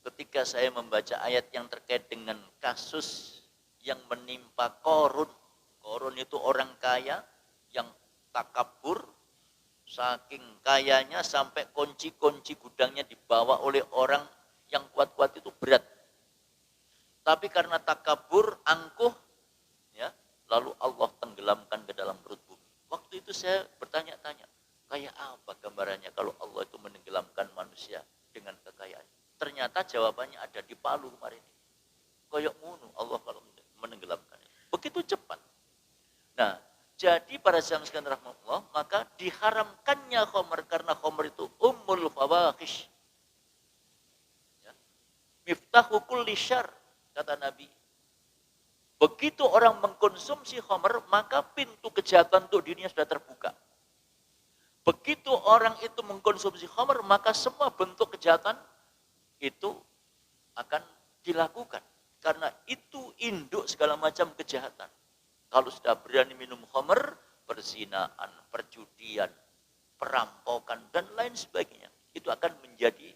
Ketika saya membaca ayat yang terkait dengan kasus yang menimpa Qorun. Qorun itu orang kaya yang takabur, saking kayanya sampai kunci-kunci gudangnya dibawa oleh orang yang kuat-kuat itu berat. Tapi karena takabur, angkuh, ya, lalu Allah tenggelamkan ke dalam perut bumi. Waktu itu saya bertanya-tanya, kayak apa gambarannya kalau Allah itu menenggelamkan manusia dengan kekayaan? Ternyata jawabannya ada di Palu kemarin. Koyok munu Allah kalau menenggelamkan. Begitu cepat. Nah, jadi pada zaman sekalian rahmatullah, maka diharamkannya khamr karena khamr itu ummul fawahish. Ya. Miftahu kulli syarr, kata Nabi. Begitu orang mengkonsumsi khamr, maka pintu kejahatan untuk dirinya sudah terbuka. Begitu orang itu mengkonsumsi khamr, maka semua bentuk kejahatan itu akan dilakukan. Karena itu induk segala macam kejahatan. Kalau sudah berani minum khamr, perzinaan, perjudian, perampokan, dan lain sebagainya. Itu akan menjadi,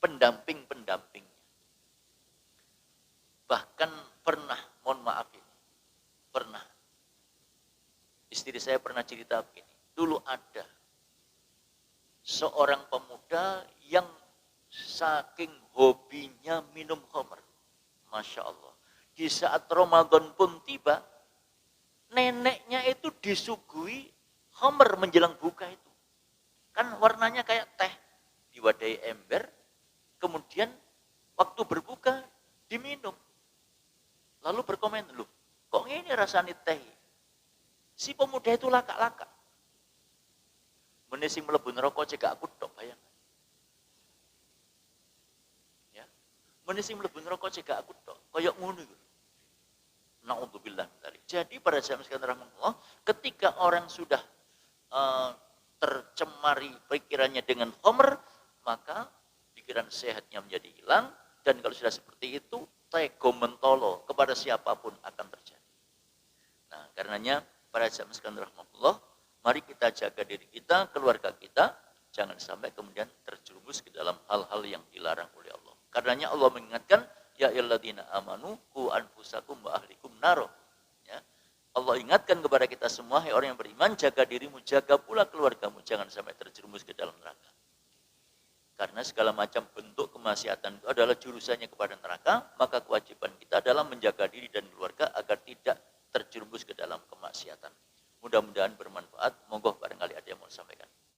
pendamping-pendampingnya. Bahkan pernah, mohon maaf ini, istri saya pernah cerita begini. Dulu ada seorang pemuda yang saking hobinya minum khamr. Masya Allah. Di saat Ramadan pun tiba, neneknya itu disuguhi khamr menjelang buka itu. Kan warnanya kayak teh, diwadahi ember, kemudian waktu berbuka diminum. Lalu berkomentar, loh, kok ini rasanya teh? Si pemuda itu laka-laka. Menising melebu neraka cegak aku tok, bayangkan. Ya. Menising melebu neraka cegak aku tok, koyok ngono iku. Na'udzubillah dari. Jadi pada zaman sekalian rahmatullah, ketika orang sudah tercemari pikirannya dengan khamr, maka pikiran sehatnya menjadi hilang, dan kalau sudah seperti itu, tego mentolo kepada siapapun akan terjadi. Nah, karenanya pada zaman sekalian rahmatullah, mari kita jaga diri kita, keluarga kita, jangan sampai kemudian terjerumus ke dalam hal-hal yang dilarang oleh Allah. Karenanya Allah mengingatkan, ya ayyuhalladzina amanu qu anfusakum wa ahlikum naro. Ya. Allah ingatkan kepada kita semua, hai orang yang beriman, jaga dirimu, jaga pula keluargamu, jangan sampai terjerumus ke dalam neraka. Karena segala macam bentuk kemaksiatan itu adalah jurusannya kepada neraka, maka kewajiban kita adalah menjaga diri dan keluarga agar tidak terjerumus ke dalam kemaksiatan. Mudah-mudahan bermanfaat. Monggo barangkali ada yang mau disampaikan.